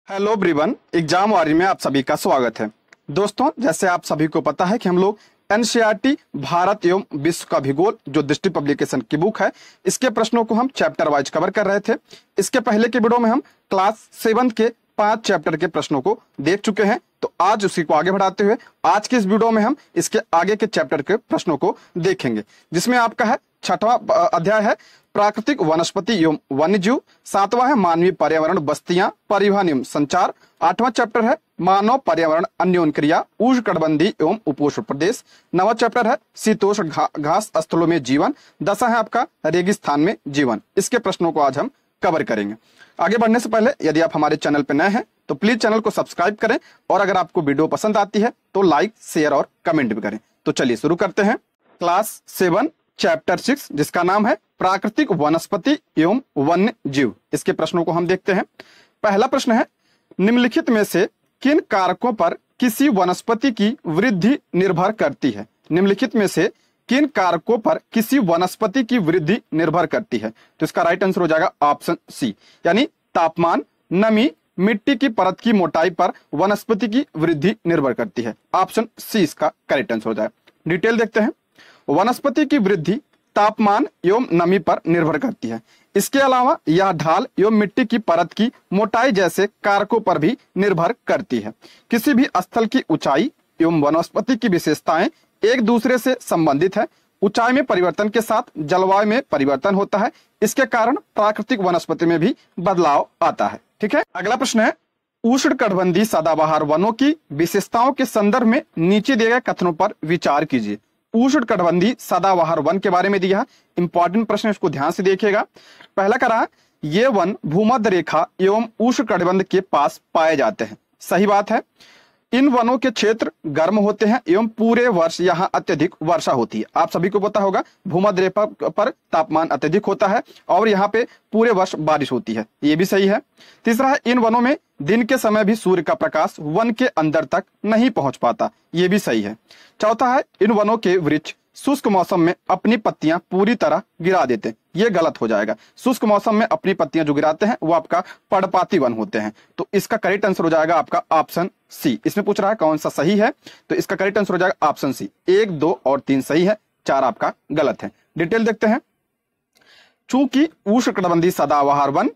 Hello everyone, exam वारी में आप सभी का स्वागत है। दोस्तों, जैसे आप सभी को पता है कि हम लोग एनसीईआरटी भारत एवं विश्व का भूगोल जो दृष्टि पब्लिकेशन की बुक है, इसके प्रश्नों को हम चैप्टर वाइज कवर कर रहे थे। इसके पहले के वीडियो में हम क्लास 7 के 5 चैप्टर के प्रश्नों को देख चुके हैं। तो आज उसी को आगे बढ़ाते हुए आज के इस वीडियो में हम इसके आगे के चैप्टर के प्रश्नों को देखेंगे, जिसमें आपका है 6वां अध्याय है प्राकृतिक वनस्पति एवं वन्यजीव, 7वां है मानवीय पर्यावरण बस्तियां परिवहन एवं संचार, 8वां चैप्टर है मानव पर्यावरण अन्योन्य क्रिया उष्णकटिबंधीय एवं उपोष्ण प्रदेश, 9वां चैप्टर है शीतोष्ण घास स्थलों में जीवन, 10वां है आपका रेगिस्तान में जीवन। इसके प्रश्नों को आज हम कवर करेंगे। आगे बढ़ने से पहले यदि आप हमारे चैनल पर नए हैं तो प्लीज चैनल को सब्सक्राइब करें, और अगर आपको वीडियो पसंद आती है तो लाइक, शेयर और कमेंट भी करें। तो चलिए शुरू करते हैं। क्लास 7 चैप्टर 6 जिसका नाम है प्राकृतिक वनस्पति एवं वन्य जीव, इसके प्रश्नों को हम देखते हैं। पहला प्रश्न है, निम्नलिखित में से किन कारकों पर किसी वनस्पति की वृद्धि निर्भर करती है? निम्नलिखित में से किन कारकों पर किसी वनस्पति की वृद्धि निर्भर करती है? तो इसका राइट आंसर हो जाएगा ऑप्शन सी, यानी तापमान, नमी, मिट्टी की परत की मोटाई पर वनस्पति की वृद्धि निर्भर करती है। ऑप्शन सी इसका करेक्ट आंसर हो जाएगा। डिटेल देखते हैं। वनस्पति की वृद्धि तापमान एवं नमी पर निर्भर करती है। इसके अलावा यह ढाल एवं मिट्टी की परत की मोटाई जैसे कारकों पर भी निर्भर करती है। किसी भी स्थल की ऊंचाई एवं वनस्पति की विशेषताएं एक दूसरे से संबंधित है। ऊंचाई में परिवर्तन के साथ जलवायु में परिवर्तन होता है। इसके कारण प्राकृतिक वनस्पति में भी बदलाव आता है। ठीक है, अगला प्रश्न है, उष्णकटिबंधीय सदाबहार वनों की विशेषताओं के संदर्भ में नीचे दिए गए कथनों पर विचार कीजिए। उष्णकटिबंधीय सदाबहार वन के बारे में दिया, इंपॉर्टेंट प्रश्न, इसको ध्यान से देखिएगा। पहला करा, ये वन भूमध्य रेखा एवं उष्णकटिबंध के पास पाए जाते हैं। सही बात है। इन वनों के क्षेत्र गर्म होते हैं एवं पूरे वर्ष यहाँ अत्यधिक वर्षा होती है। आप सभी को पता होगा भूमध्य रेखा पर तापमान अत्यधिक होता है और यहाँ पे पूरे वर्ष बारिश होती है, ये भी सही है। तीसरा है, इन वनों में दिन के समय भी सूर्य का प्रकाश वन के अंदर तक नहीं पहुंच पाता, ये भी सही है। चौथा है, इन वनों के वृक्ष शुष्क मौसम में अपनी पत्तियां पूरी तरह गिरा देते हैं, ये गलत हो जाएगा। शुष्क मौसम में अपनी पत्तियां जो गिराते हैं वो आपका पर्णपाती वन होते हैं। तो इसका करेक्ट आंसर हो जाएगा आपका ऑप्शन सी। इसमें पूछ रहा है कौन सा सही है, तो इसका करेक्ट आंसर हो जाएगा ऑप्शन सी। 1, 2 और 3 सही है, 4 आपका गलत है। डिटेल देखते हैं। चूंकि उष्णकटिबंधीय सदाबहार वन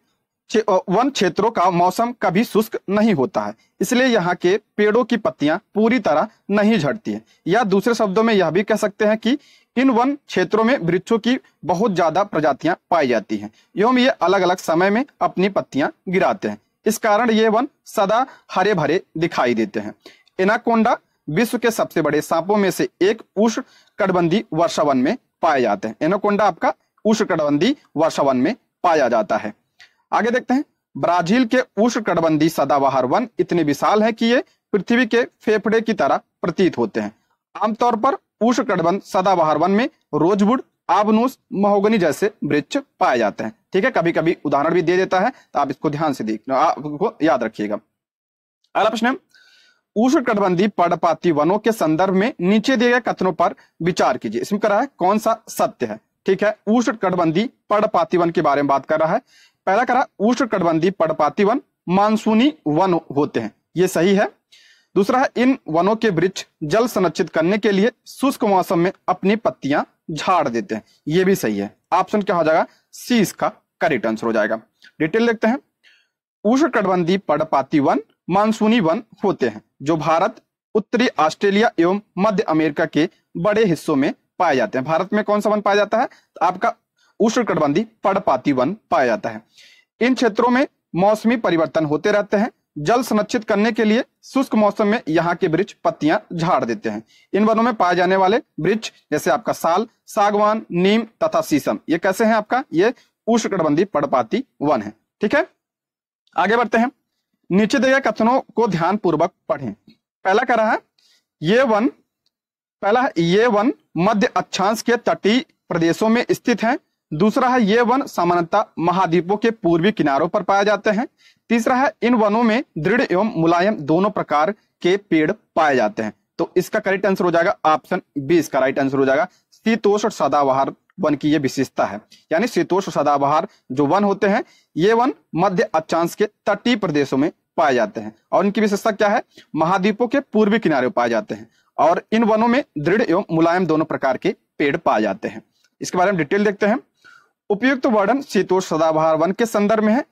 क्षेत्रों का मौसम कभी शुष्क नहीं होता है, इसलिए यहाँ के पेड़ों की पत्तियां पूरी तरह नहीं झड़ती है। या दूसरे शब्दों में यह भी कह सकते हैं कि इन वन क्षेत्रों में वृक्षों की बहुत ज्यादा प्रजातियां पाई जाती हैं एवं ये अलग अलग समय में अपनी पत्तियां गिराते हैं। इस कारण ये वन सदा हरे भरे दिखाई देते हैं। एनाकोंडा विश्व के सबसे बड़े सांपों में से एक उष्णकटिबंधीय वर्षावन में पाए जाते हैं। एनाकोंडा आपका उष्णकटिबंधीय वर्षावन में पाया जाता है। आगे देखते हैं। ब्राजील के उष्णकटिबंधीय सदाबहार वन इतने विशाल हैं कि ये पृथ्वी के फेफड़े की तरह प्रतीत होते हैं। आमतौर पर उष्णकटिबंध सदाबहार वन में रोजवुड, आबनूस, महोगनी जैसे वृक्ष पाए जाते हैं। ठीक है, कभी कभी उदाहरण भी दे देता है, तो आप इसको ध्यान से आपको याद रखिएगा। अगला प्रश्न है, उष्णकटिबंधीय पर्णपाती वनों के संदर्भ में नीचे दिए गए कथनों पर विचार कीजिए। इसमें कह रहा है कौन सा सत्य है। ठीक है, उष्णकटिबंधीय पर्णपाती वन के बारे में बात कर रहा है। पहला करा, उष्णकटिबंधीय पर्णपाती वन मानसूनी वन होते हैं, ये सही है। दूसरा है, इन वनों के वृक्ष जल संरक्षित करने के लिए शुष्क मौसम में अपनी पत्तियां झाड़ देते हैं, ये भी सही है। ऑप्शन क्या हो जाएगा, सी इसका करेक्ट आंसर हो जाएगा। डिटेल देखते हैं। उष्णकटिबंधीय पर्णपाती वन मानसूनी वन होते हैं जो भारत, उत्तरी ऑस्ट्रेलिया एवं मध्य अमेरिका के बड़े हिस्सों में पाए जाते हैं। भारत में कौन सा वन पाया जाता है, तो आपका उष्णकटिबंधीय पर्णपाती वन पाया जाता है। इन क्षेत्रों में मौसमी परिवर्तन होते रहते हैं। जल संरक्षित करने के लिए शुष्क मौसम में यहाँ के वृक्ष पत्तियां झाड़ देते हैं। इन वनों में पाए जाने वाले वृक्ष जैसे आपका साल, सागवान, नीम तथा शीशम, ये कैसे हैं आपका, ये उष्णकटिबंधीय पर्णपाती वन है। ठीक है, आगे बढ़ते हैं। नीचे दिए गए कथनों को ध्यान पूर्वक पढ़ें। पहला कह रहा है, ये वन मध्य अक्षांश के तटीय प्रदेशों में स्थित है। दूसरा है, ये वन सामान्यतः महाद्वीपों के पूर्वी किनारों पर पाए जाते हैं। तीसरा है, इन वनों में दृढ़ एवं मुलायम दोनों प्रकार के पेड़ पाए जाते हैं। तो इसका करेक्ट आंसर हो जाएगा ऑप्शन बी, इसका राइट आंसर हो जाएगा। शीतोष्ण सदाबहार वन की ये विशेषता है, यानी शीतोष्ण सदाबहार जो वन होते हैं ये वन मध्य अक्षांश के तटीय प्रदेशों में पाए जाते हैं और इनकी विशेषता क्या है, महाद्वीपों के पूर्वी किनारे पाए जाते हैं और इन वनों में दृढ़ एवं मुलायम दोनों प्रकार के पेड़ पाए जाते हैं। इसके बारे में डिटेल देखते हैं। उपयुक्त वर्णन शीतोष्ण सदाबहार वन के संदर्भ में है।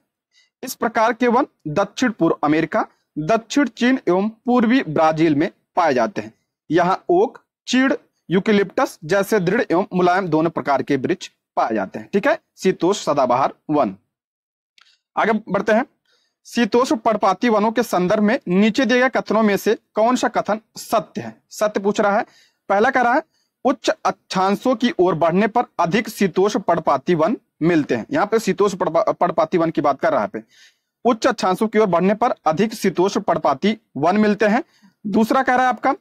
इस प्रकार के वन दक्षिण पूर्व अमेरिका, दक्षिण चीन एवं पूर्वी ब्राजील में पाए जाते हैं। यहाँ ओक, चीड़, यूकेलिप्टस जैसे दृढ़ एवं मुलायम दोनों प्रकार के वृक्ष पाए जाते हैं। ठीक है, शीतोष्ण सदाबहार वन। आगे बढ़ते हैं। शीतोष्ण पर्णपाती वनों के संदर्भ में नीचे दिए गए कथनों में से कौन सा कथन सत्य है? सत्य पूछ रहा है। पहला कह रहा है उच्च अक्षांशों की ओर बढ़ने पर अधिक शीतोष्ण पर्णपाती वन मिलते हैं। यहाँ पे शीतोष्ण पर्णपाती वन की बात कर रहा है। उच्च अक्षांशों की ओर बढ़ने पर अधिक शीतोष्ण पर्णपाती वन मिलते हैं। दूसरा कह रहा है आपका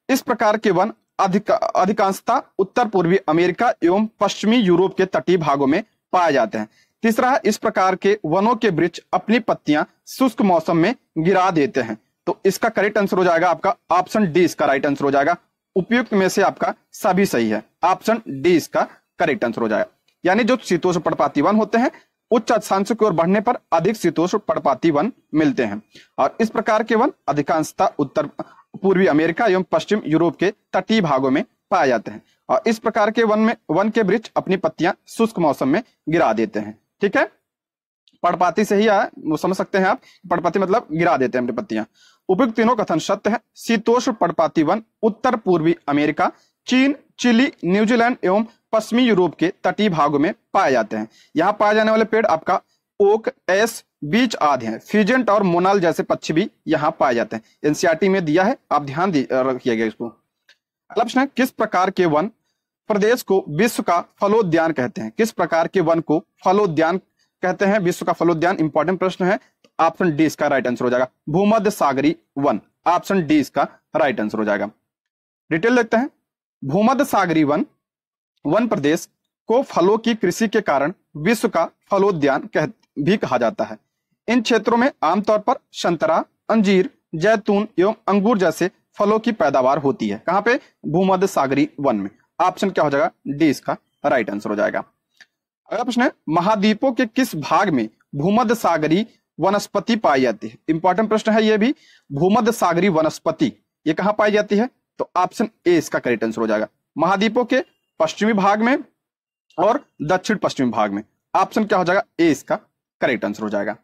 इस प्रकार के वन अधिकांशतः उत्तर पूर्वी अमेरिका एवं पश्चिमी यूरोप के तटीय भागों में पाए जाते हैं। तीसरा है इस प्रकार के वनों के वृक्ष अपनी पत्तियां शुष्क मौसम में गिरा देते हैं। तो इसका करेक्ट आंसर हो जाएगा आपका ऑप्शन डी, इसका राइट आंसर हो जाएगा। उपयुक्त में से आपका सभी सही है, ऑप्शन डी इसका करेक्ट आंसर हो जाएगा। यानी जो शीतोष्ण पर्णपाती वन होते हैं उच्च अक्षांशों की ओर बढ़ने पर अधिक शीतोष्ण पर्णपाती वन मिलते हैं और इस प्रकार के वन अधिकांशतः उत्तर पूर्वी अमेरिका एवं पश्चिम यूरोप के तटीय भागों में पाए जाते हैं और इस प्रकार के वन के वृक्ष अपनी पत्तियां शुष्क मौसम में गिरा देते हैं। ठीक है, पर्णपाती से ही आया, वो समझ सकते हैं आप। पर्णपाती मतलब गिरा देते हैं अपनी पत्तियां। उपयुक्त तीनों कथन सत्य है। शीतोष्ण पर्णपाती वन उत्तर पूर्वी अमेरिका, चीन, चिली, न्यूजीलैंड एवं पश्चिमी यूरोप के तटीय भागों में पाए जाते हैं। यहाँ पाए जाने वाले पेड़ आपका ओक, एस, बीच आदि हैं। फीजेंट और मोनाल जैसे पक्षी भी यहाँ पाए जाते हैं। एनसीईआरटी में दिया है, आप ध्यान रखिएगा इसको। अगला प्रश्न है किस प्रकार के वन प्रदेश को विश्व का फलोद्यान कहते हैं? किस प्रकार के वन को फलोद्यान कहते हैं, विश्व का फलोद्यान? इंपॉर्टेंट प्रश्न है। ऑप्शन डी इसका राइट आंसर हो जाएगा, भूमध्य सागरी वन। ऑप्शन डी इसका राइट आंसर हो जाएगा। डिटेल देखते हैं। भूमध्य सागरी वन प्रदेश को फलों की कृषि के कारण विश्व का फलोद्यान भी कहा जाता है। इन क्षेत्रों में आमतौर पर संतरा, अंजीर, जैतून एवं अंगूर जैसे फलों की पैदावार होती है। कहां पे? भूमध्य सागरी वन में। ऑप्शन क्या हो जाएगा? डी इसका राइट आंसर हो जाएगा। अगला प्रश्न है महाद्वीपों के किस भाग में भूमध्य सागरी वनस्पति पाई जाती है? इंपॉर्टेंट प्रश्न है ये भी। भूमध्य सागरी वनस्पति ये कहां पाई जाती है? तो ऑप्शन ए इसका करेक्ट आंसर हो जाएगा। महाद्वीपों के पश्चिमी भाग में और दक्षिण पश्चिमी भाग में। ऑप्शन क्या हो जाएगा? ए इसका करेक्ट आंसर हो जाएगा।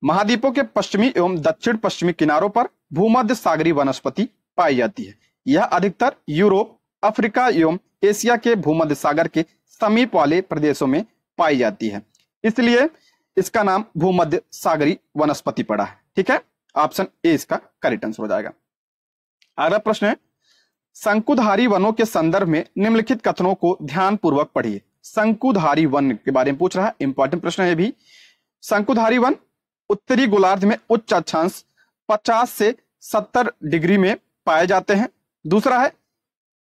महाद्वीपों के पश्चिमी एवं दक्षिण पश्चिमी किनारों पर भूमध्य सागरी वनस्पति पाई जाती है। यह अधिकतर यूरोप, अफ्रीका एवं एशिया के भूमध्य सागर के समीप वाले प्रदेशों में पाई जाती है, इसलिए इसका नाम भूमध्य सागरी वनस्पति पड़ा है। ठीक है, ऑप्शन ए इसका करेक्ट आंसर हो जाएगा। अगला प्रश्न है शंकुधारी वनों के संदर्भ में निम्नलिखित कथनों को ध्यानपूर्वक पढ़िए। शंकुधारी वन के बारे में पूछ रहा है, इंपॉर्टेंट प्रश्न है भी। शंकुधारी वन उत्तरी गोलार्ध में उच्च अक्षांश 50 से 70 डिग्री में पाए जाते हैं। दूसरा है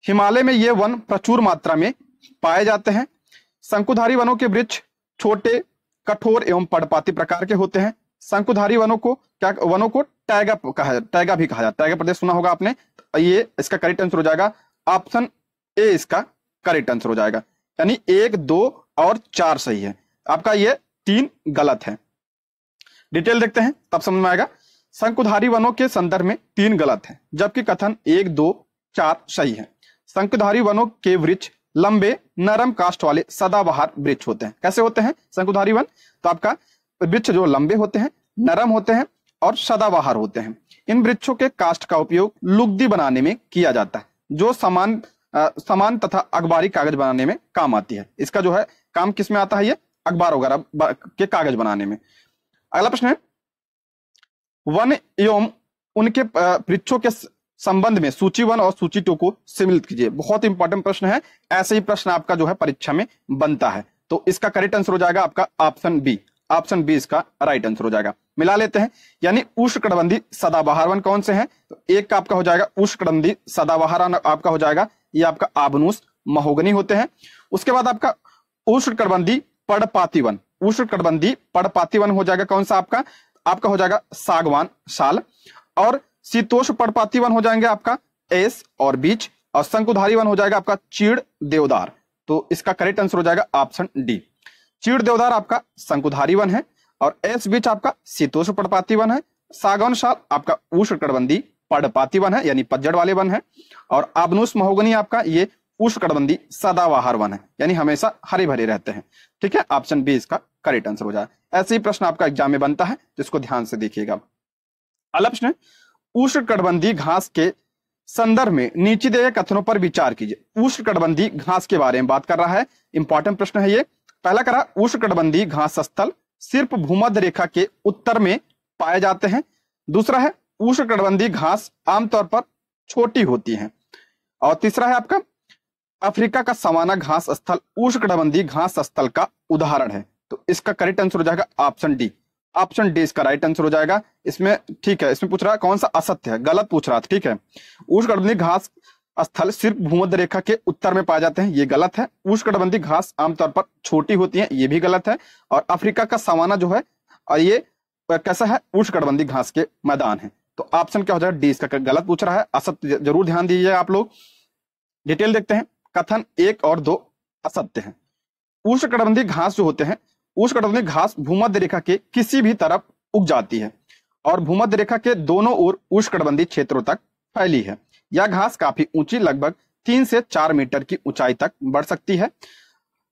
हिमालय में ये वन प्रचुर मात्रा में पाए जाते हैं। शंकुधारी वनों के वृक्ष छोटे, कठोर एवं पर्णपाती प्रकार के होते हैं। शंकुधारी वनों को टैगा भी कहा जाता है। टैगा प्रदेश सुना होगा आपने। ये इसका करेक्ट आंसर हो जाएगा। ऑप्शन ए इसका करेक्ट आंसर हो जाएगा। यानी 1, 2 और 4 सही है, आपका ये 3 गलत है। डिटेल देखते हैं तब समझ में आएगा। शंकुधारी वनों के संदर्भ में 3 गलत है, जबकि कथन 1, 2, 4 सही है। शंकुधारी वनों के वृक्ष लंबे, नरम काष्ठ वाले सदाबहार वृक्ष होते हैं। कैसे होते हैं शंकुधारी वन? तो आपका वृक्ष जो लंबे होते हैं, नरम होते हैं और सदाबहार होते हैं। इन वृक्षों के काष्ठ का उपयोग लुगदी बनाने में किया जाता है, जो सामान तथा अखबारी कागज बनाने में काम आती है। इसका जो है काम किस में आता है? ये अखबार वगैरह के कागज बनाने में। अगला प्रश्न है वन एवं उनके वृक्षों के संबंध में सूची 1 और सूची 2 को सम्मिलित कीजिए। बहुत इंपॉर्टेंट प्रश्न है, ऐसे ही प्रश्न आपका जो है परीक्षा में बनता है। तो इसका करेक्ट आंसर हो जाएगा आपका ऑप्शन बी। ऑप्शन बी इसका राइट आंसर हो जाएगा। मिला लेते हैं। यानी उष्णकटिबंधीय सदाबहार वन कौन से हैं? तो एक का आपका हो जाएगा उष्णकटिबंधीय सदाबहार आपका हो जाएगा, ये आपका आबनूस महोगनी होते हैं। उसके बाद आपका उष्णकटिबंधीय पर्णपाती वन, उष्णकटिबंधीय पर्णपाती वन हो जाएगा कौन सा? आपका हो जाएगा सागवान साल। और शीतोष्ण पर्णपाती वन हो जाएंगे आपका एस और बीच। और शंकुधारी वन हो जाएगा आपका चीड़ देवदार। तो इसका करेक्ट आंसर हो जाएगा ऑप्शन डी। चीड़ देवदार आपका शंकुधारी वन है और एस बीच आपका शीतोष्ण पर्णपाती वन है। सागौन साल आपका उष्णकटिबंधीय पर्णपाती वन है, यानी पतझड़ वाले वन है। और आबनूस महोगनी आपका ये उष्णकटिबंधीय सदाबहार वन है, यानी हमेशा हरे भरे रहते हैं। ठीक है, ऑप्शन बी इसका करेक्ट आंसर हो जाए। ऐसे ही प्रश्न आपका एग्जाम में बनता है, जिसको ध्यान से देखिएगा। अगला प्रश्न है, उष्णकटिबंधीय घास के संदर्भ में नीचे दिए गए कथनों पर विचार कीजिए। उष्णकटिबंधीय घास के बारे में बात कर रहा है, इंपॉर्टेंट प्रश्न है ये। पहला करा, उष्णकटिबंधीय घास स्थल सिर्फ भूमध्य रेखा के उत्तर में पाए जाते हैं। दूसरा है, उष्णकटिबंधीय घास आमतौर पर छोटी होती हैं। और तीसरा है आपका, अफ्रीका का सवाना घास स्थल उष्णकटिबंधीय घास स्थल का उदाहरण है। तो इसका करेक्ट आंसर हो जाएगा ऑप्शन डी। ऑप्शन डी इसका राइट आंसर हो जाएगा। इसमें ठीक है, इसमें पूछ रहा है कौन सा असत्य है, गलत पूछ रहा था। ठीक है, उष्णकटिबंधीय घास स्थल सिर्फ भूमध्य रेखा के उत्तर में पाए जाते हैं, ये गलत है। उष्णकटिबंधीय घास आमतौर पर छोटी होती है, ये भी गलत है। और अफ्रीका का सवाना जो है, और ये कैसा है, उष्णकटिबंधीय घास के मैदान है। तो ऑप्शन क्या हो जाएगा, डी इसका गलत पूछ रहा है, असत्य जरूर ध्यान दीजिए आप लोग। डिटेल देखते हैं, कथन 1 और 2 असत्य हैं। उष्णकटिबंधीय घास जो होते हैं, उष्णकटिबंधीय घास भूमध्य रेखा के किसी भी तरफ उग जाती है और भूमध्य रेखा के दोनों ओर उष्णकटिबंधीय क्षेत्रों तक फैली है। यह घास काफी ऊंची, लगभग 3 से 4 मीटर की ऊंचाई तक बढ़ सकती है।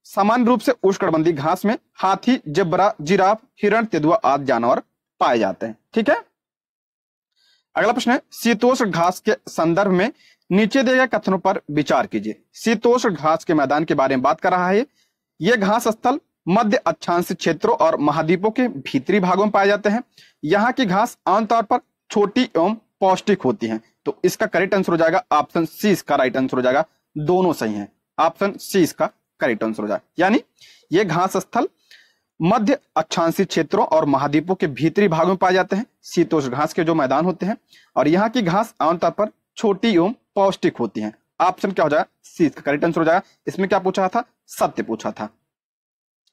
सामान्य रूप से उष्णकटिबंधीय घास में हाथी, जेब्रा, जिराफ, हिरण, तेंदुआ आदि जानवर पाए जाते हैं। ठीक है, अगला प्रश्न है, शीतोष्ण घास के संदर्भ में नीचे दिए गए कथनों पर विचार कीजिए। शीतोष्ण घास के मैदान के बारे में बात कर रहा है। यह घास स्थल मध्य अक्षांशीय क्षेत्रों और महाद्वीपों के भीतरी भागों में पाए जाते हैं। यहाँ की घास आमतौर पर छोटी एवं पौष्टिक होती हैं। तो इसका करेक्ट आंसर हो जाएगा ऑप्शन सी इसका राइट आंसर हो जाएगा। दोनों सही हैं, ऑप्शन सी इसका करेक्ट आंसर हो जाएगा। यानी ये घास स्थल मध्य अक्षांशीय क्षेत्रों और महाद्वीपों के भीतरी भागों में पाए जाते हैं, शीतोष्ण घास के जो मैदान होते हैं। और यहाँ की घास आमतौर पर छोटी एवं पौष्टिक होती हैं। ऑप्शन क्या हो जाएगा, सी इसका करेक्ट आंसर हो जाएगा। इसमें क्या पूछा था, सत्य पूछा था।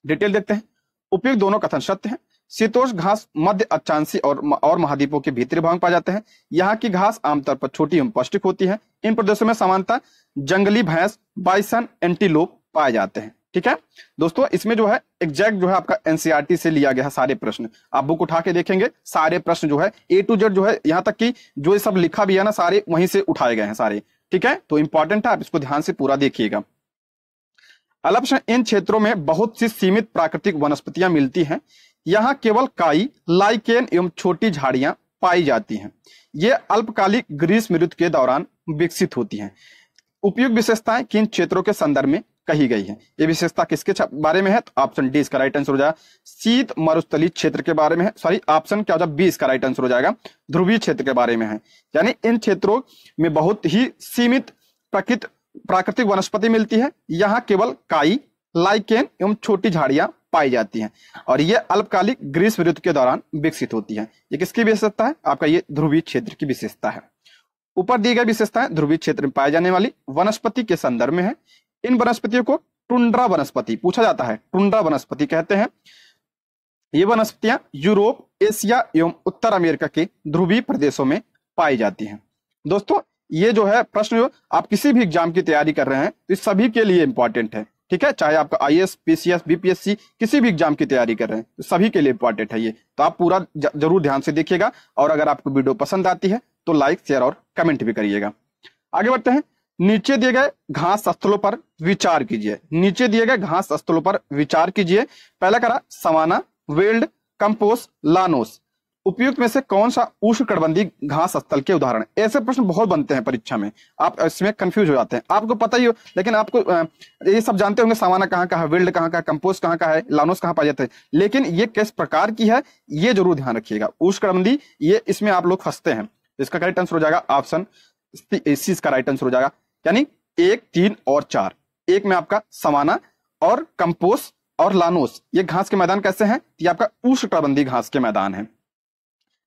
डिटेल देखते हैं, उपयुक्त दोनों कथन सत्य हैं। शीतोष्ण घास मध्य अक्षांशीय और महाद्वीपों के भीतरी भाग में पाई जाते हैं। यहाँ की घास आमतौर पर छोटी एवं पौष्टिक होती है। इन प्रदेशों में सामान्यतः जंगली भैंस, बाइसन, एंटीलोप पाए जाते हैं। ठीक है दोस्तों, इसमें जो है एग्जैक्ट जो है आपका एनसीईआरटी से लिया गया है सारे प्रश्न। आप बुक उठा के देखेंगे, सारे प्रश्न जो है A to Z जो है, यहाँ तक कि जो ये सब लिखा भी है ना, सारे वहीं से उठाए गए हैं सारे। ठीक है, तो इंपॉर्टेंट है, आप इसको ध्यान से पूरा देखिएगा। अगला प्रश्न, इन क्षेत्रों में बहुत सी सीमित प्राकृतिक वनस्पतियां मिलती हैं। यहाँ केवल काई, लाइकेन एवं छोटी झाड़ियां पाई जाती हैं। ये अल्पकालिक ग्रीष्म ऋतु के दौरान विकसित होती हैं। उपयुक्त विशेषताएं किन क्षेत्रों के संदर्भ में कही गई है। ये विशेषता किसके बारे में है, तो ऑप्शन डी इसका राइट आंसर हो जाएगा। शीत मरुस्थलीय क्षेत्र के बारे में है, सॉरी ऑप्शन क्या हो जाएगा, बी इसका राइट आंसर हो जाएगा। ध्रुवीय क्षेत्र के बारे में है, यानी इन क्षेत्रों में बहुत ही सीमित प्राकृतिक वनस्पति मिलती है। यहाँ केवल काई, लाइकेन एवं छोटी झाड़ियां पाई जाती हैं और ये अल्पकालिक ग्रीष्म ऋतु के दौरान विकसित होती हैं। ये किसकी विशेषता है, आपका ये ध्रुवीय क्षेत्र की विशेषता है। ऊपर दी गई विशेषताएं ध्रुवीय क्षेत्र में पाई जाने वाली वनस्पति के संदर्भ में है। इन वनस्पतियों को टुंड्रा वनस्पति पूछा जाता है, टुंड्रा वनस्पति कहते हैं। ये वनस्पतियां यूरोप, एशिया एवं उत्तर अमेरिका के ध्रुवीय प्रदेशों में पाई जाती हैं। दोस्तों ये जो है प्रश्न, जो आप किसी भी एग्जाम की तैयारी कर रहे हैं तो इस सभी के लिए इंपॉर्टेंट है। ठीक है, चाहे आपका आईएएस, पीसीएस, बीपीएससी किसी भी एग्जाम की तैयारी कर रहे हैं तो सभी के लिए इंपॉर्टेंट है ये। तो आप पूरा जरूर ध्यान से देखिएगा और अगर आपको वीडियो पसंद आती है तो लाइक, शेयर और कमेंट भी करिएगा। आगे बढ़ते हैं, नीचे दिए गए घास स्थलों पर विचार कीजिए। नीचे दिए गए घास स्थलों पर विचार कीजिए। पहला करा सवाना, वेल्ड, कंपोस्ट, लानोस। उपयुक्त में से कौन सा उष्णकटिबंधीय घास स्थल के उदाहरण है। ऐसे प्रश्न बहुत बनते हैं परीक्षा में, आप इसमें कंफ्यूज हो जाते हैं। आपको पता ही हो, लेकिन आपको ये सब जानते होंगे, सवाना कहाँ का है, वेल्ड कहाँ का है, कंपोस्ट कहाँ का है, लानोस कहाँ पाए जाते हैं, लेकिन ये किस प्रकार की है ये जरूर ध्यान रखिएगा। उष्णकटिबंधीय, ये इसमें आप लोग फंसते हैं। इसका करेक्ट आंसर हो जाएगा ऑप्शन सी इसका राइट आंसर हो जाएगा। यानी 1, 3 और 4। एक में आपका सवाना और कंपोस्ट और लानोस, ये घास के मैदान कैसे हैं, ये आपका उष्णकटिबंधीय घास के मैदान है।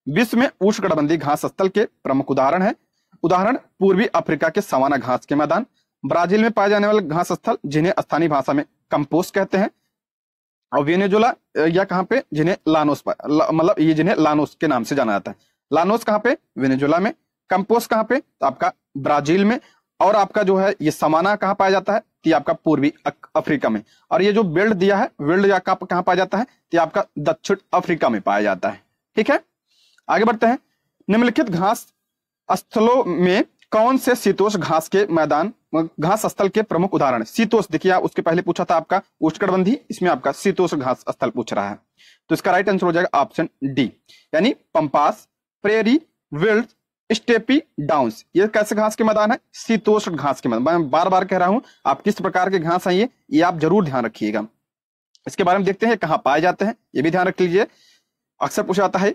विश्व में उष्णकटिबंधीय घास स्थल के प्रमुख उदाहरण है। उदाहरण, पूर्वी अफ्रीका के सवाना घास के मैदान, ब्राजील में पाए जाने वाले घास स्थल जिन्हें स्थानीय भाषा में कंपोस्ट कहते हैं, और वेनेजुला या कहां पे, जिन्हें लानोस, मतलब ये जिन्हें लानोस के नाम से जाना जाता है। लानोस कहां पे, वेनेजुला में। कंपोस्ट कहां पे, तो आपका ब्राजील में। और आपका जो है ये सवाना कहां पाया जाता है, तो आपका पूर्वी अफ्रीका में। और ये जो वेल्ड दिया है, वेल्ड या कहां पाया जाता है, तो आपका दक्षिण अफ्रीका में पाया जाता है। ठीक है, आगे बढ़ते हैं। निम्नलिखित घास स्थलों में कौन से शीतोष्ण घास के मैदान, घास स्थल के प्रमुख उदाहरण? शीतोष्ण देखिए, उसके पहले पूछा था आपका उष्णकटिबंधीय, इसमें आपका शीतोष्ण घास स्थल पूछ रहा है, तो इसका राइट आंसर हो जाएगा ऑप्शन डी, यानी pampas, prairie, veld, steppe downs. ये कैसे घास के मैदान है? शीतोष्ण घास के मैदान। मैं बार बार कह रहा हूं, आप किस प्रकार के घास हैं ये आप जरूर ध्यान रखिएगा। इसके बारे में देखते हैं कहां पाए जाते हैं, ये भी ध्यान रख लीजिए। अक्सर पूछा जाता है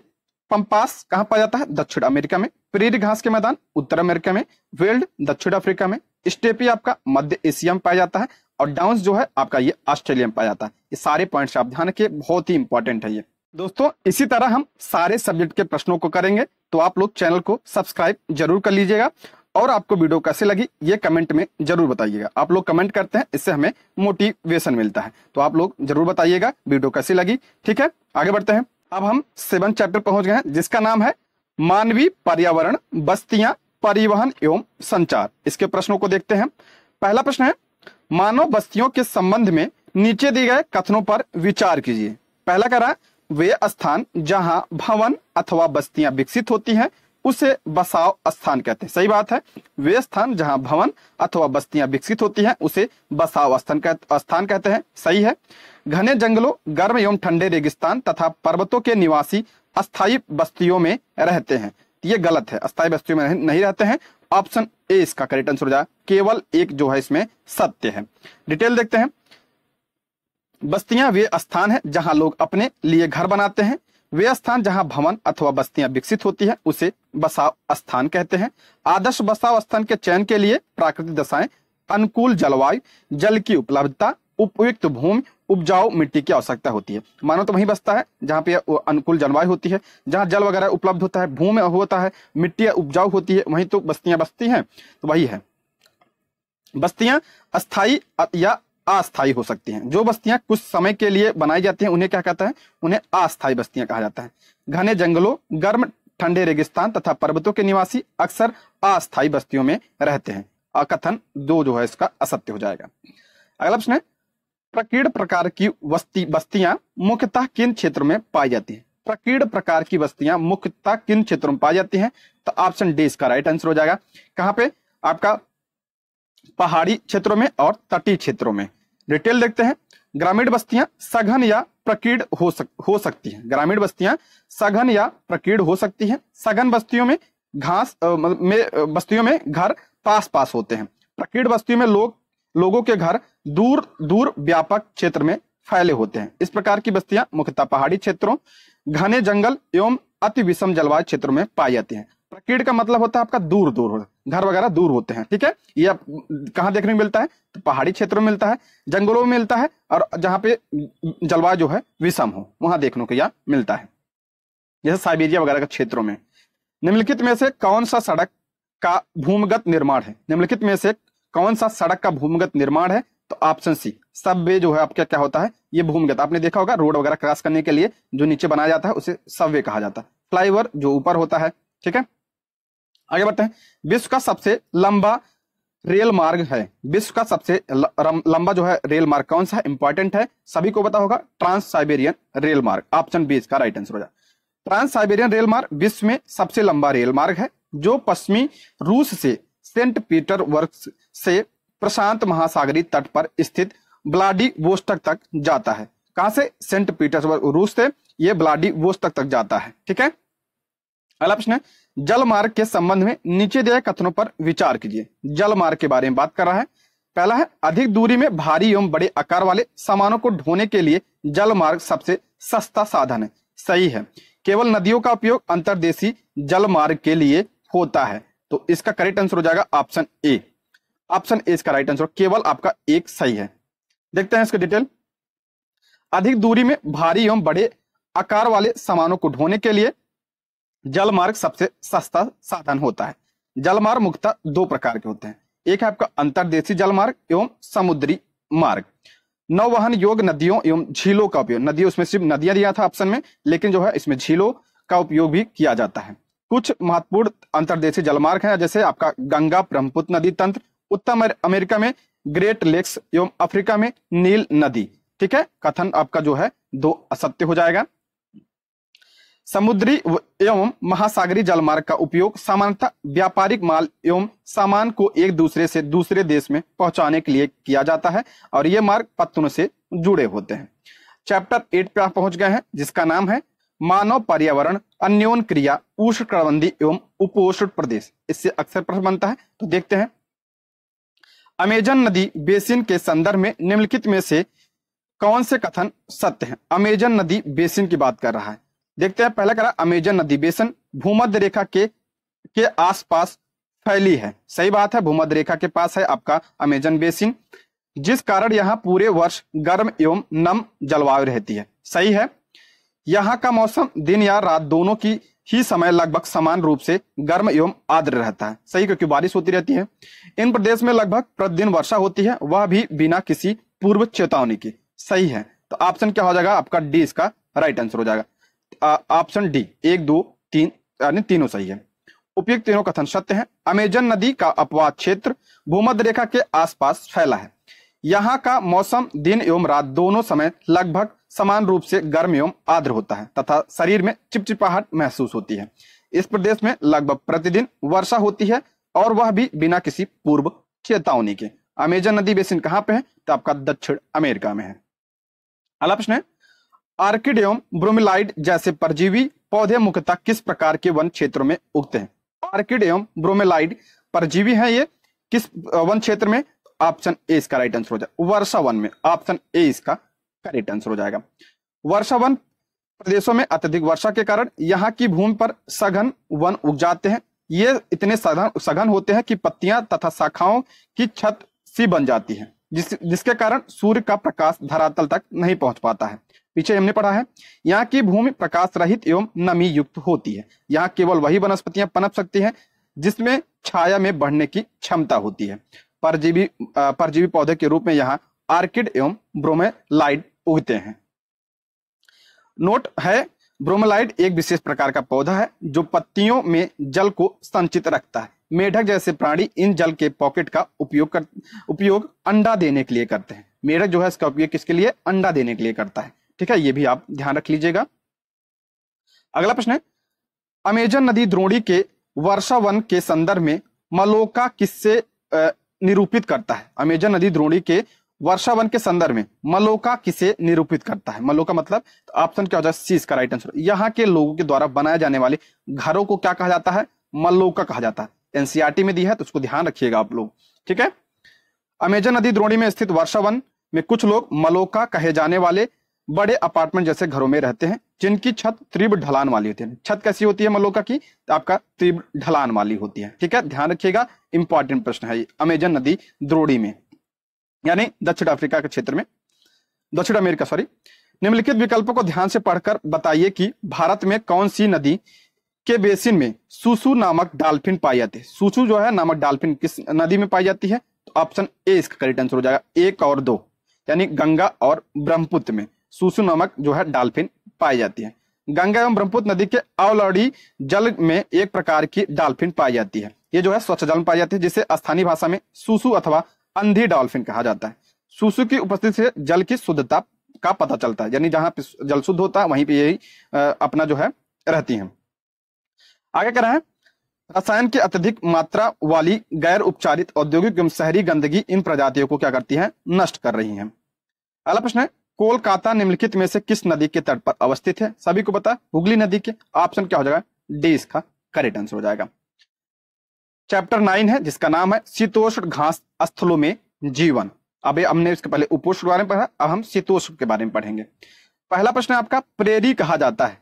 पंपास कहां पाया जाता है? दक्षिण अमेरिका में। प्रेरी घास के मैदान उत्तर अमेरिका में। विल्ड दक्षिण अफ्रीका में। स्टेपी आपका मध्य एशिया में पाया जाता है, और डाउन्स जो है आपका ये ऑस्ट्रेलिया में पाया जाता है। ये सारे पॉइंट्स आप ध्यान रखिए, बहुत ही इंपॉर्टेंट है ये दोस्तों। इसी तरह हम सारे सब्जेक्ट के प्रश्नों को करेंगे, तो आप लोग चैनल को सब्सक्राइब जरूर कर लीजिएगा, और आपको वीडियो कैसे लगी ये कमेंट में जरूर बताइएगा। आप लोग कमेंट करते हैं, इससे हमें मोटिवेशन मिलता है, तो आप लोग जरूर बताइएगा वीडियो कैसी लगी। ठीक है, आगे बढ़ते हैं। अब हम 7 चैप्टर पहुंच गए हैं, जिसका नाम है मानवीय पर्यावरण, बस्तियां, परिवहन एवं संचार। इसके प्रश्नों को देखते हैं। पहला प्रश्न है, मानव बस्तियों के संबंध में नीचे दिए गए कथनों पर विचार कीजिए। पहला कह रहा है, वे स्थान जहां भवन अथवा बस्तियां विकसित होती हैं उसे बसाव स्थान कहते हैं। सही बात है, वे स्थान जहां भवन अथवा बस्तियां विकसित होती हैं उसे बसाव स्थान कहते हैं। सही है। घने जंगलों, गर्म एवं ठंडे रेगिस्तान तथा पर्वतों के निवासी अस्थायी बस्तियों में रहते हैं। ये गलत है, अस्थायी बस्तियों में नहीं रहते हैं। ऑप्शन ए इसका करेक्ट आंसर हो जाएगा। केवल एक जो है इसमें सत्य है। डिटेल देखते हैं। बस्तियां वे स्थान है जहां लोग अपने लिए घर बनाते हैं। वे स्थान जहां भवन अथवा बस्तियां विकसित होती है उसे बसाव स्थान कहते हैं। आदर्श बसाव स्थान के चयन के लिए प्राकृतिक दशाएं, अनुकूल जलवायु, जल की उपलब्धता, उपयुक्त भूमि, उपजाऊ मिट्टी की आवश्यकता होती है। मानव तो वहीं बसता है जहां पे अनुकूल जलवायु होती है, जहां जल वगैरह उपलब्ध होता है, भूमि होता है, मिट्टी उपजाऊ होती है, वहीं तो बस्तियां बसती हैं। तो वही है, बस्तियां अस्थायी या अस्थायी हो सकती हैं। जो बस्तियां कुछ समय के लिए बनाई जाती हैं उन्हें क्या कहता है? उन्हें अस्थायी बस्तियां कहा जाता है। घने जंगलों, गर्म ठंडे रेगिस्तान तथा पर्वतों के निवासी अक्सर अस्थायी बस्तियों में रहते हैं। कथन 2 जो है इसका असत्य हो जाएगा। अगला प्रश्न है, प्रकीर्ण प्रकार की बस्तियां मुख्यतः किन क्षेत्रों में पाई जाती हैं? प्रकीर्ण प्रकार की बस्तियां मुख्यतः किन क्षेत्रों में पाई जाती हैं? तो ऑप्शन डी इसका राइट आंसर हो जाएगा। कहां पे? आपका पहाड़ी क्षेत्रों में और तटीय क्षेत्रों में। डिटेल देखते हैं। ग्रामीण बस्तियां सघन या प्रकीर्ण हो सकती हैं। ग्रामीण बस्तियां सघन या प्रकीर्ण हो सकती हैं। सघन बस्तियों में बस्तियों में घर पास पास होते हैं। प्रकीर्ण बस्तियों में लोगों के घर दूर दूर व्यापक क्षेत्र में फैले होते हैं। इस प्रकार की बस्तियां मुख्यतः पहाड़ी क्षेत्रों, घने जंगल एवं अति विषम जलवायु क्षेत्रों में पाई जाती हैं। प्रकीर्ण का मतलब होता है आपका दूर दूर, घर वगैरह दूर होते हैं। ठीक है, ये आप कहां देखने को मिलता है? तो पहाड़ी क्षेत्रों में मिलता है, जंगलों में मिलता है, और जहां पे जलवायु जो है विषम हो वहां देखने को यह मिलता है, जैसे साइबेरिया वगैरह के क्षेत्रों में। निम्नलिखित में से कौन सा सड़क का भूमिगत निर्माण है? निम्नलिखित में से कौन सा सड़क का भूमिगत निर्माण है? तो ऑप्शन सी, सबवे जो है आपका क्या होता है? ये भूमिगत, आपने देखा होगा रोड वगैरह क्रॉस करने के लिए जो नीचे बनाया जाता है उसे सबवे कहा जाता है। फ्लाईओवर जो ऊपर होता है। ठीक है, आगे बढ़ते हैं। विश्व का सबसे लंबा रेल मार्ग है। विश्व का सबसे लंबा जो है रेल मार्ग कौन सा है? इंपॉर्टेंट है, सभी को पता होगा, ट्रांस साइबेरियन रेल मार्ग। ऑप्शन बी इसका राइट आंसर हो जाए। ट्रांस साइबेरियन रेल मार्ग विश्व में सबसे लंबा रेल मार्ग है, जो पश्चिमी रूस से सेंट पीटर्सबर्ग से प्रशांत महासागरीय तट पर स्थित व्लादिवोस्टोक तक जाता है। कहां से? सेंट पीटर्सबर्ग रूस से यह व्लादिवोस्टोक तक जाता है। ठीक है, अगला प्रश्न है, जल मार्ग के संबंध में नीचे दिए कथनों पर विचार कीजिए। जल मार्ग के बारे में बात कर रहा है। पहला है, अधिक दूरी में भारी एवं बड़े आकार वाले सामानों को ढोने के लिए जल मार्ग सबसे सस्ता साधन है। सही है, केवल नदियों का उपयोग अंतर्देशीय जल मार्ग के लिए होता है। तो इसका करेक्ट आंसर हो जाएगा ऑप्शन ए। ऑप्शन ए इसका राइट आंसर, केवल आपका एक सही है। देखते हैं इसका डिटेल। अधिक दूरी में भारी एवं बड़े आकार वाले सामानों को ढोने के लिए जल मार्ग सबसे सस्ता साधन होता है। जल मार्ग मुख्यतः 2 प्रकार के होते हैं। एक है आपका अंतर्देशीय जल मार्ग एवं समुद्री मार्ग। नौवहन योग्य नदियों एवं झीलों का उपयोग, नदियों उसमें सिर्फ नदियां दिया था ऑप्शन में, लेकिन जो है इसमें झीलों का उपयोग भी किया जाता है। कुछ महत्वपूर्ण अंतर्देशीय जलमार्ग हैं, जैसे आपका गंगा ब्रह्मपुत्र नदी तंत्र, उत्तर अमेरिका में ग्रेट लेक्स एवं अफ्रीका में नील नदी। ठीक है, कथन आपका जो है 2 असत्य हो जाएगा। समुद्री एवं महासागरीय जलमार्ग का उपयोग सामान्यतः व्यापारिक माल एवं सामान को एक दूसरे से दूसरे देश में पहुंचाने के लिए किया जाता है और ये मार्ग पत्तनों से जुड़े होते हैं। चैप्टर 8 पे आप पहुंच गए हैं, जिसका नाम है मानव पर्यावरण अन्योन क्रिया उष्णकटिबंधीय एवं उपोष्ण प्रदेश। इससे अक्सर प्रश्न बनता है, तो देखते हैं। अमेजन नदी बेसिन के संदर्भ में निम्नलिखित में से कौन से कथन सत्य हैं? अमेजन नदी बेसिन की बात कर रहा है। देखते हैं, पहला करा अमेजन नदी बेसिन भूमध्य रेखा के आसपास फैली है। सही बात है, भूमध्य रेखा के पास है आपका अमेजन बेसिन, जिस कारण यहाँ पूरे वर्ष गर्म एवं नम जलवायु रहती है। सही है। यहाँ का मौसम दिन या रात दोनों की ही समय लगभग समान रूप से गर्म एवं आर्द्र रहता है। सही, क्योंकि बारिश होती रहती है। इन प्रदेश में लगभग प्रतिदिन वर्षा होती है, वह भी बिना किसी पूर्व चेतावनी के। सही है, तो ऑप्शन क्या हो जाएगा आपका? डी इसका राइट आंसर हो जाएगा। ऑप्शन डी 1, 2, 3 यानी तीनों सही है। उपयुक्त तीनों कथन सत्य है। अमेजन नदी का अपवाद क्षेत्र भूमध्य रेखा के आसपास फैला है। यहाँ का मौसम दिन एवं रात दोनों समय लगभग समान रूप से गर्म एवं आर्द्र होता है तथा शरीर में चिपचिपाहट महसूस होती है। इस प्रदेश में लगभग प्रतिदिन वर्षा होती है और वह भी बिना किसी पूर्व चेतावनी के। अमेजन नदी बेसिन कहाँ पे है? तो आपका दक्षिण अमेरिका में है। अगला प्रश्न है, आर्किड एवं ब्रोमेलाइड जैसे परजीवी पौधे मुख्यतः किस प्रकार के वन क्षेत्रों में उगते हैं? आर्किड एवं ब्रोमेलाइड परजीवी हैं, ये किस वन क्षेत्र में? ऑप्शन ए इसका राइट आंसर हो जाएगा, वर्षा वन में। ऑप्शन ए इसका करेक्ट आंसर हो जाएगा। वर्षा वन प्रदेशों में अत्यधिक वर्षा के कारण यहाँ की भूमि पर सघन वन उग जाते हैं। ये इतने सघन होते हैं कि पत्तियां तथा शाखाओं की छत सी बन जाती है, जिसके कारण सूर्य का प्रकाश धरातल तक नहीं पहुंच पाता है। पीछे हमने पढ़ा है, यहाँ की भूमि प्रकाश रहित एवं नमी युक्त होती है। यहाँ केवल वही वनस्पतियां पनप सकती हैं जिसमें छाया में बढ़ने की क्षमता होती है। परजीवी पौधे के रूप में यहाँ आर्किड एवं ब्रोमेलाइड उगते हैं। नोट है, ब्रोमेलाइड एक विशेष प्रकार का पौधा है जो पत्तियों में जल को संचित रखता है। मेढक जैसे प्राणी इन जल के पॉकेट का उपयोग अंडा देने के लिए करते हैं। मेढक जो है इसका उपयोग किसके लिए? अंडा देने के लिए करता है। ठीक है, ये भी आप ध्यान रख लीजिएगा। अगला प्रश्न है, अमेजन नदी द्रोणी के वर्षा वन के संदर्भ में मलोका किससे निरूपित करता है? अमेजन नदी द्रोणी के वर्षा वन के संदर्भ में मलोका किसे निरूपित करता है? मलोका मतलब ऑप्शन क्या हो जाए? सी इसका राइट आंसर। यहाँ के लोगों के द्वारा बनाए जाने वाले घरों को क्या कहा जाता है? मलोका कहा जाता है। एनसीईआरटी में दी है, तो उसको ध्यान रखिएगा आप लोग। ठीक है, अमेजन नदी द्रोणी में स्थित वर्षा वन में कुछ लोग मलोका कहे जाने वाले बड़े अपार्टमेंट जैसे घरों में रहते हैं, जिनकी छत तीव्र ढलान वाली होती है। छत कैसी होती है मलोका की? तो आपका तीव्र ढलान वाली होती है। ठीक है, ध्यान रखिएगा, इंपॉर्टेंट प्रश्न है ये। अमेजन नदी द्रोणी में यानी दक्षिण अफ्रीका के क्षेत्र में, दक्षिण अमेरिका सॉरी। निम्नलिखित विकल्पों को ध्यान से पढ़कर बताइए कि भारत में कौन सी नदी के बेसिन में सुसु नामक डॉल्फिन पाई जाती है? सुसु जो है नामक डॉल्फिन किस नदी में पाई जाती है? तो ऑप्शन ए इसका करेक्ट आंसर हो जाएगा, 1 और 2 यानी गंगा और ब्रह्मपुत्र में सुसु नामक जो है डॉल्फिन पाई जाती है। गंगा एवं ब्रह्मपुत्र नदी के अवलड़ी जल में एक प्रकार की डॉल्फिन पाई जाती है। ये जो है स्वच्छ जल में पाई जाती है, जिसे स्थानीय भाषा में सुसु अथवा अंधी डॉल्फिन कहा जाता है। सुसु की उपस्थिति से जल की शुद्धता का पता चलता है, यानी जहां पे जल शुद्ध होता है वहीं पे यही अपना जो है रहती हैं। आगे कह रहे हैं, रसायन की अत्यधिक मात्रा वाली गैर उपचारित औद्योगिक एवं शहरी गंदगी इन प्रजातियों को क्या करती है? नष्ट कर रही है। अगला प्रश्न है, कोलकाता निम्नलिखित में से किस नदी के तट पर अवस्थित है? सभी को पता है, हुगली नदी के। ऑप्शन क्या हो जाएगा? डी इसका करेक्ट आंसर हो जाएगा। चैप्टर 9 है, जिसका नाम है शीतोष्ण घास स्थलों में जीवन। अभी हमने इसके पहले उपोष्ण के बारे में पढ़ा, अब हम शीतोष्ण के बारे में पढ़ेंगे। पहला प्रश्न है आपका, प्रेरी कहा जाता है?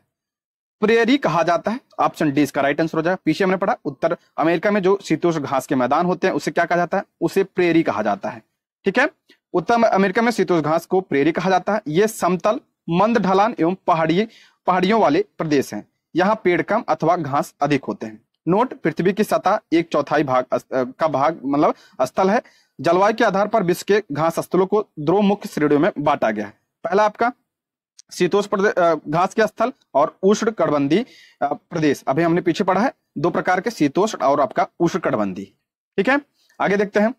प्रेरी कहा जाता है, ऑप्शन डी इसका राइट आंसर हो जाएगा। पीछे हमने पढ़ा, उत्तर अमेरिका में जो शीतोष्ण घास के मैदान होते हैं उसे क्या कहा जाता है? उसे प्रेरी कहा जाता है। ठीक है, उत्तर अमेरिका में शीतोष्ण घास को प्रेरी कहा जाता है। ये समतल, मंद ढलान एवं पहाड़ियों वाले प्रदेश हैं। यहाँ पेड़ कम अथवा घास अधिक होते हैं। नोट, पृथ्वी की सतह 1/4 भाग का भाग मतलब स्थल है। जलवायु के आधार पर विश्व के घास स्थलों को 2 मुख्य श्रेणियों में बांटा गया है। पहला आपका शीतोष्ण घास के स्थल और उष्ण कटिबंधीय प्रदेश। अभी हमने पीछे पढ़ा है 2 प्रकार के, शीतोष्ण और आपका उष्ण कटिबंधीय। ठीक है, आगे देखते हैं।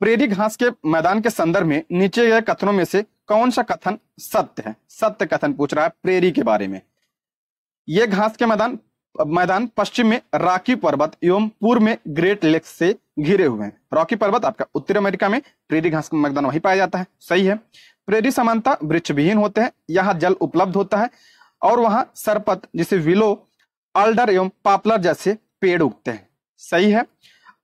प्रेरी घास के मैदान के संदर्भ में नीचे गए कथनों में से कौन सा कथन सत्य है? सत्य कथन पूछ रहा है प्रेरी के बारे में। ये घास के मैदान पश्चिम में रॉकी पर्वत एवं पूर्व में ग्रेट लेक्स से घिरे हुए हैं। रॉकी पर्वत आपका उत्तर अमेरिका में, प्रेरी घास का मैदान वहीं पाया जाता है, सही है। प्रेरी सामान्यतः वृक्ष विहीन होते हैं, यहाँ जल उपलब्ध होता है और वहां सरपत जैसे विलो, अल्डर एवं पॉपुलर जैसे पेड़ उगते हैं, सही है।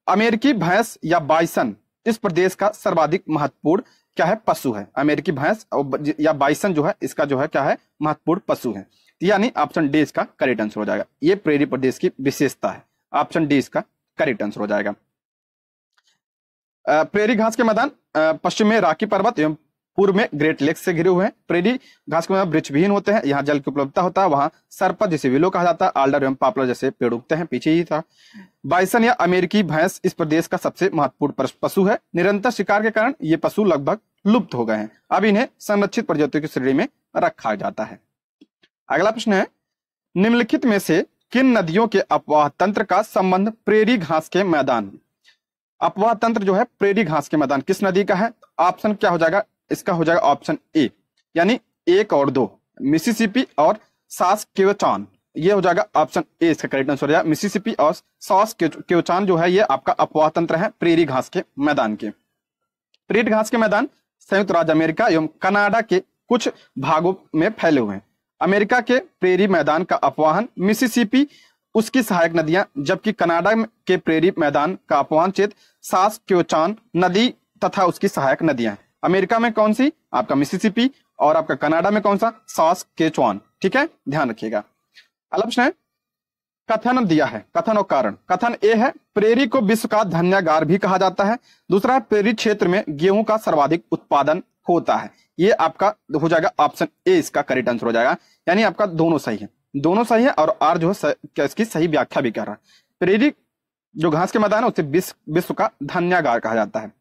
अमेरिकी भैंस या बाइसन इस प्रदेश का सर्वाधिक महत्वपूर्ण क्या है, पशु है। अमेरिकी भैंस या बाइसन जो है इसका जो है क्या है, महत्वपूर्ण पशु है। यानी ऑप्शन डी इसका करेक्ट आंसर हो जाएगा। ये प्रेरी प्रदेश की विशेषता है, ऑप्शन डी इसका करेक्ट आंसर हो जाएगा। प्रेरी घास के मैदान पश्चिम में रॉकी पर्वत एवं पूर्व में ग्रेट लेक्स से घिरे हुए हैं। प्रेरी घास के मैदान वृक्ष विहीन होते हैं, यहाँ जल की उपलब्धता होता है, वहां सरपत जैसे विलो कहा जाता है, आल्डर एवं पॉपुलर जैसे पेड़ उगते हैं, पीछे ही था। बाइसन या अमेरिकी भैंस इस प्रदेश का सबसे महत्वपूर्ण पशु है। निरंतर शिकार के कारण ये पशु लगभग लुप्त हो गए हैं, अब इन्हें संरक्षित प्रजातियों की श्रेणी में रखा जाता है। अगला प्रश्न है, निम्नलिखित में से किन नदियों के अपवाह तंत्र का संबंध प्रेरी घास के मैदान, अपवाह तंत्र जो है प्रेरी घास के मैदान किस नदी का है? ऑप्शन क्या हो जाएगा इसका, हो जाएगा ऑप्शन ए, यानी 1 और 2, मिसिसिपी और सास्केचुआन, ये हो जाएगा ऑप्शन ए इसका करेक्ट आंसर हो जाएगा। मिसिसिपी और सास्केचुआन जो है ये आपका अपवाह तंत्र है प्रेरी घास के मैदान के। प्रेरी घास के मैदान संयुक्त राज्य अमेरिका एवं कनाडा के कुछ भागों में फैले हुए हैं। अमेरिका के प्रेरी मैदान का अपवाहन मिसिसिपी उसकी सहायक नदियां, जबकि कनाडा के प्रेरी मैदान का अपवाहन क्षेत्र सास्केचुआन नदी तथा उसकी सहायक नदियां। अमेरिका में कौन सी, आपका मिसिसिपी, और आपका कनाडा में कौन सा, सास्केचुआन, ठीक है, ध्यान रखिएगा। अगला प्रश्न है, कथन दिया है, कथन और कारण। कथन ए है, प्रेरी को विश्व का धन्यागार भी कहा जाता है। दूसरा है, प्रेरी क्षेत्र में गेहूं का सर्वाधिक उत्पादन होता है। ये आपका हो जाएगा ऑप्शन ए इसका करेक्ट आंसर हो जाएगा, यानी आपका दोनों सही है, दोनों सही है, और आर जो है इसकी सही व्याख्या भी कर रहा है। प्रेरी जो घास के मैदान है उसे विश्व का धन्यागार कहा जाता है,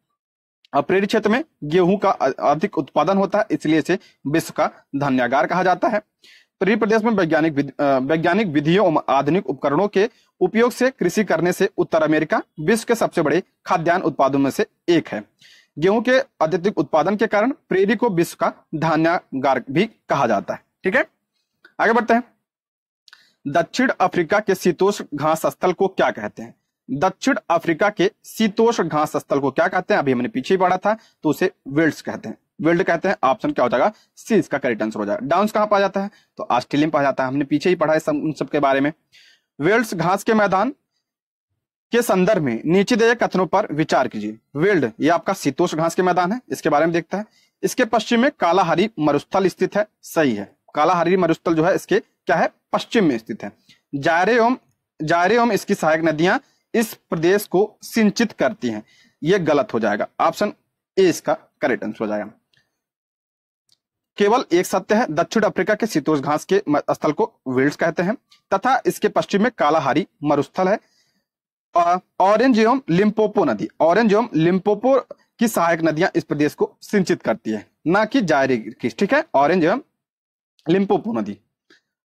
और प्रेरी क्षेत्र में गेहूं का अधिक उत्पादन होता है, इसलिए इसे विश्व का धन्यागार कहा जाता है। प्रेरी प्रदेश में वैज्ञानिक विधियों और आधुनिक उपकरणों के उपयोग से कृषि करने से उत्तर अमेरिका विश्व के सबसे बड़े खाद्यान्न उत्पादों में से एक है। गेहूं के अत्यधिक उत्पादन के कारण प्रेरी को विश्व का धन्यागार भी कहा जाता है, ठीक है। आगे बढ़ते हैं, दक्षिण अफ्रीका के शीतोष्ण घास स्थल को क्या कहते हैं? दक्षिण अफ्रीका के शीतोष्ण घास स्थल को क्या कहते हैं? अभी हमने पीछे ही पढ़ा था, तो उसे विल्ड्स कहते हैं, विल्ड कहते हैं। ऑप्शन क्या हो जाएगा, सी इसका करेक्ट आंसर हो जाएगा। डाउन्स कहां पाया जाता है? तो ऑस्ट्रेलिया में पाया जाता है, हमने पीछे ही पढ़ा है उन सब के बारे में। विल्ड्स घास के मैदान के संदर्भ में नीचे दिए कथनों पर विचार कीजिए। विल्ड ये आपका शीतोष्ण घास के मैदान है, इसके बारे में देखता है। इसके पश्चिम में कालाहारी मरुस्थल स्थित है, सही है। कालाहारी मरुस्थल जो है इसके क्या है, पश्चिम में स्थित है। जायरे एवं इसकी सहायक नदियां इस प्रदेश को सिंचित करती हैं, यह गलत हो जाएगा। ऑप्शन ए इसका करेक्ट आंसर हो जाएगा। केवल एक सत्य है, दक्षिण अफ्रीका के शीतोष्ण घास के स्थल को विल्ड्स कहते हैं, तथा इसके पश्चिम में कालाहारी मरुस्थल है। ऑरेंज एवं लिम्पोपो नदी, ऑरेंज एवं लिम्पोपो की सहायक नदियां इस प्रदेश को सिंचित करती है, ना कि जायरे की, ठीक है, ऑरेंज एवं लिम्पोपो नदी।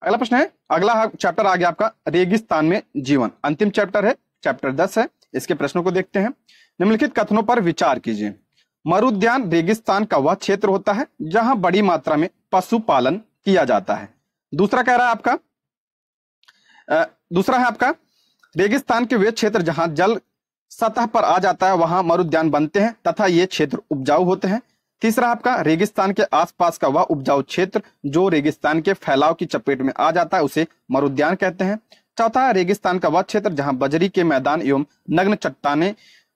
अगला प्रश्न है, अगला चैप्टर आ गया आपका रेगिस्तान में जीवन, अंतिम चैप्टर है, चैप्टर 10 है। इसके प्रश्नों को देखते हैं। निम्नलिखित कथनों पर विचार कीजिए। मरुद्यान रेगिस्तान का वह क्षेत्र होता है जहां बड़ी मात्रा में पशुपालन किया जाता है। दूसरा कह रहा है आपका, दूसरा है आपका रेगिस्तान के वे क्षेत्र जहां जल सतह पर आ जाता है वहां मरुद्यान बनते हैं तथा ये क्षेत्र उपजाऊ होते हैं। तीसरा आपका रेगिस्तान के आसपास का वह उपजाऊ क्षेत्र जो रेगिस्तान के फैलाव की चपेट में आ जाता है उसे मरुद्यान कहते हैं। चौथा रेगिस्तान का वह क्षेत्र जहां बजरी के मैदान एवं नग्न चट्टाने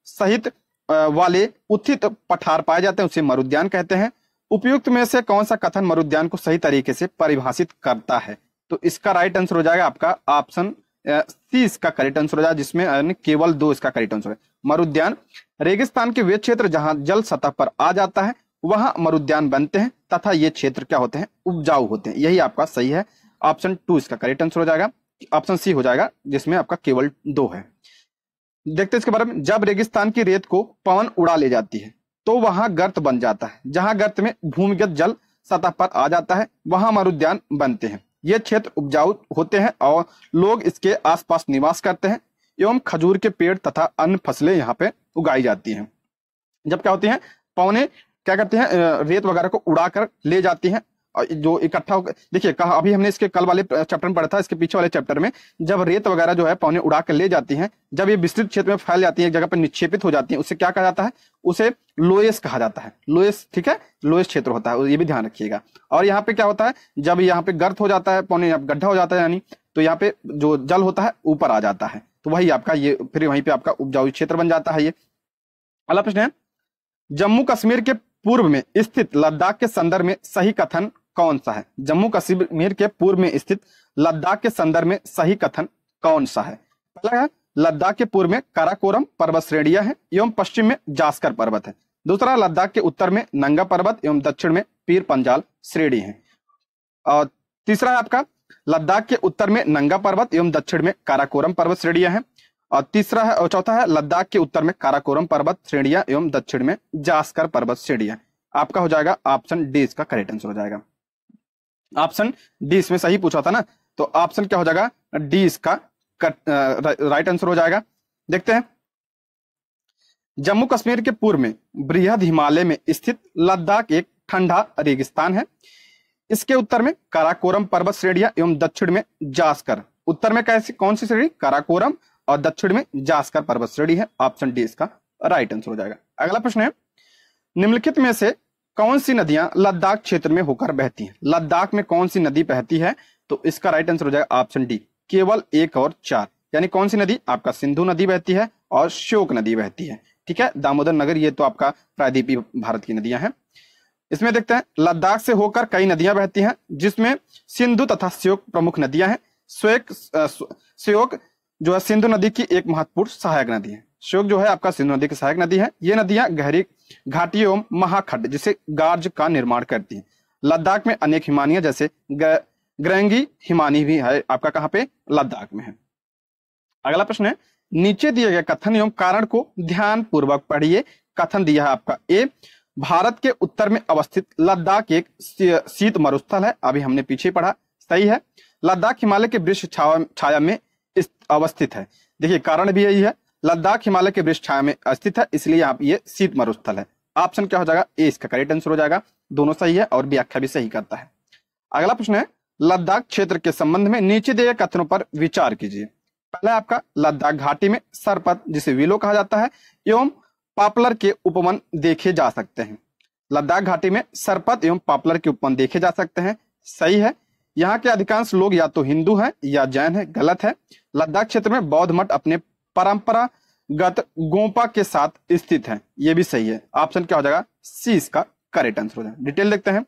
सहित वाले उत्थित पठार पाए जाते हैं उसे मरुद्यान कहते हैं। उपयुक्त में से कौन सा कथन मरुद्यान को सही तरीके से परिभाषित करता है? तो इसका राइट आंसर हो जाएगा आपका ऑप्शन सी इसका करेक्ट आंसर हो जाएगा, जिसमें केवल 2 इसका करेक्ट आंसर है। मरुद्यान रेगिस्तान के वे क्षेत्र जहां जल सतह पर आ जाता है वहां मरुद्यान बनते हैं तथा ये क्षेत्र क्या होते हैं, उपजाऊ होते हैं। यही आपका सही है, ऑप्शन 2 इसका करेक्ट आंसर हो जाएगा, ऑप्शन सी हो जाएगा जिसमें आपका केवल 2 है। देखते हैं इसके बारे में। जब रेगिस्तान की रेत को पवन उड़ा ले जाती है तो वहां गर्त बन जाता है, जहां गर्त में भूमिगत जल सतह पर आ जाता है वहां मरुद्यान बनते हैं। ये क्षेत्र उपजाऊ होते हैं और लोग इसके आसपास निवास करते हैं एवं खजूर के पेड़ तथा अन्य फसलें यहाँ पे उगाई जाती हैं। जब क्या होती हैं, पवने क्या करते हैं, रेत वगैरह को उड़ाकर ले जाती हैं जो इकट्ठा होकर, देखिए कहा अभी हमने इसके कल वाले चैप्टर में पढ़ा था, इसके पीछे वाले चैप्टर में, जब रेत वगैरह जो है पौने उड़ा कर ले जाती हैं, जब ये विस्तृत क्षेत्र में फैल जाती है, एक जगह पर निक्षेपित हो जाती है, उसे क्या कहा जाता है, उसे लोएस कहा जाता है। लोएस, ठीक है, लोएस क्षेत्र होता है, ये भी ध्यान रखिएगा। और यहाँ पे क्या होता है, जब यहाँ पे गर्त हो जाता है, पौने गड्ढा हो जाता है, यानी तो यहाँ पे जो जल होता है ऊपर आ जाता है, तो वही आपका ये फिर वहीं पे आपका उपजाऊ क्षेत्र बन जाता है। ये अगला प्रश्न है, जम्मू कश्मीर के पूर्व में स्थित लद्दाख के संदर्भ में सही कथन कौन सा है? जम्मू कश्मीर के पूर्व में स्थित लद्दाख के संदर्भ में सही कथन कौन सा है? पहला है लद्दाख के पूर्व में काराकोरम पर्वत श्रेणियां हैं एवं पश्चिम में जास्कर पर्वत है। दूसरा, लद्दाख के उत्तर में नंगा पर्वत एवं दक्षिण में पीर पंजाल श्रेणी है। और तीसरा है आपका लद्दाख के उत्तर में नंगा पर्वत एवं दक्षिण में काराकोरम पर्वत श्रेणियां हैं। और तीसरा है और चौथा है लद्दाख के उत्तर में काराकोरम पर्वत श्रेणियां एवं दक्षिण में जास्कर पर्वत श्रेणियां। आपका हो जाएगा ऑप्शन डी, इसका करेक्ट आंसर हो जाएगा। ऑप्शन डी इसमें सही पूछा था ना, तो ऑप्शन क्या हो जाएगा, डी इसका राइट आंसर हो जाएगा। देखते हैं, जम्मू कश्मीर के पूर्व में बृहद हिमालय में स्थित लद्दाख एक ठंडा रेगिस्तान है। इसके उत्तर में काराकोरम पर्वत श्रेणियां एवं दक्षिण में जास्कर। उत्तर में कैसी कौन सी श्रेणी, काराकोरम, और दक्षिण में जास्कर पर्वत श्रेणी है। ऑप्शन डी इसका राइट आंसर हो जाएगा। अगला प्रश्न है, निम्नलिखित में से कौन सी नदियां लद्दाख क्षेत्र में होकर बहती हैं? लद्दाख में कौन सी नदी बहती है? तो इसका राइट आंसर हो जाएगा ऑप्शन डी, केवल 1 और 4। यानी कौन सी नदी, आपका सिंधु नदी बहती है और श्योक नदी बहती है। ठीक है, दामोदर नगर, ये तो आपका प्रायद्वीपीय भारत की नदियां हैं। इसमें देखते हैं, लद्दाख से होकर कई नदियां बहती हैं, जिसमें सिंधु तथा श्योक प्रमुख नदियां हैं। श्योक जो है सिंधु नदी की एक महत्वपूर्ण सहायक नदी है। श्योक जो है आपका सिंधु नदी की सहायक नदी है। ये नदियां गहरी घाटियों एवं महाखड्ड जिसे गार्ज का निर्माण करती हैं। लद्दाख में अनेक हिमानियां जैसे ग्रेंगी हिमानी भी है, आपका कहां पे, लद्दाख में है। अगला प्रश्न है, नीचे दिए गए कथन एवं कारण को ध्यान पूर्वक पढ़िए। कथन दिया है आपका, ए, भारत के उत्तर में अवस्थित लद्दाख एक शीत मरुस्थल है। अभी हमने पीछे पढ़ा, सही है। लद्दाख हिमालय के वृक्ष छाया में अवस्थित है। देखिए कारण भी यही है, लद्दाख हिमालय के वृक्ष छाया में स्थित है, इसलिए यहाँ पे ये शीत मरुस्थल है। ऑप्शन क्या हो जाएगा, ए इसका करेक्ट आंसर हो जाएगा। दोनों सही है और व्याख्या भी सही करता है। अगला प्रश्न है, लद्दाख क्षेत्र के संबंध में नीचे दिए कथनों पर विचार कीजिए। पहला आपका, लद्दाख घाटी में सरपत जिसे विलो कहा जाता है एवं पॉपुलर के उपवन देखे जा सकते हैं। लद्दाख घाटी में सरपत एवं पॉपुलर के उपवन देखे जा सकते हैं, सही है। यहाँ के अधिकांश लोग या तो हिंदू हैं या जैन हैं, गलत है। लद्दाख क्षेत्र में बौद्ध मठ अपने परंपरागत गोंपा के साथ स्थित है, ये भी सही है। ऑप्शन क्या हो जाएगा, सी इसका करेक्ट आंसर हो जाएगा। डिटेल देखते हैं,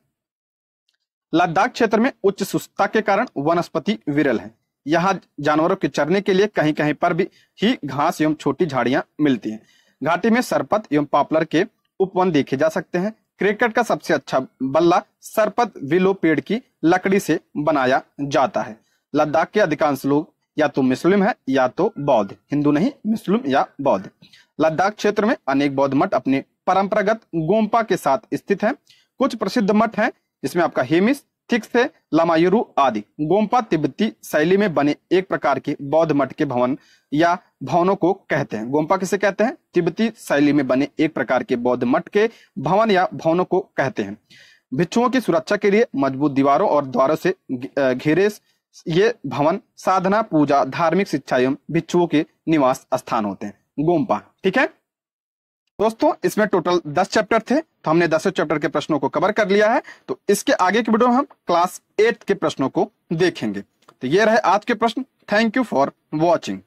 लद्दाख क्षेत्र में उच्च शुष्कता के कारण वनस्पति विरल है। यहाँ जानवरों के चरने के लिए कहीं कहीं पर भी ही घास एवं छोटी झाड़ियां मिलती हैं। घाटी में सरपत एवं पॉपुलर के उपवन देखे जा सकते हैं। क्रिकेट का सबसे अच्छा बल्ला सरपत विलो पेड़ की लकड़ी से बनाया जाता है। लद्दाख के अधिकांश लोग या तो मुस्लिम है या तो बौद्ध, हिंदू नहीं, मुस्लिम या बौद्ध। लद्दाख क्षेत्र में अनेक बौद्ध मठ अपने परंपरागत गोंपा के साथ स्थित हैं। कुछ प्रसिद्ध मठ हैं जिसमें आपका हेमिस, थिक्से, लामायुरु आदि। गोंपा तिब्बती शैली में बने एक प्रकार के बौद्ध मठ के भवन या भवनों को कहते हैं। गोंपा किसे कहते हैं, तिब्बती शैली में बने एक प्रकार के बौद्ध मठ के भवन या भवनों को कहते हैं। भिक्षुओं की सुरक्षा के लिए मजबूत दीवारों और द्वारों से घेरे ये भवन साधना, पूजा, धार्मिक शिक्षा एवं भिक्षुओं के निवास स्थान होते हैं। गोंपा, ठीक है दोस्तों, इसमें टोटल 10 चैप्टर थे, तो हमने 10 चैप्टर के प्रश्नों को कवर कर लिया है। तो इसके आगे की वीडियो में हम क्लास 8 के प्रश्नों को देखेंगे। तो ये रहे आज के प्रश्न। Thank you for watching.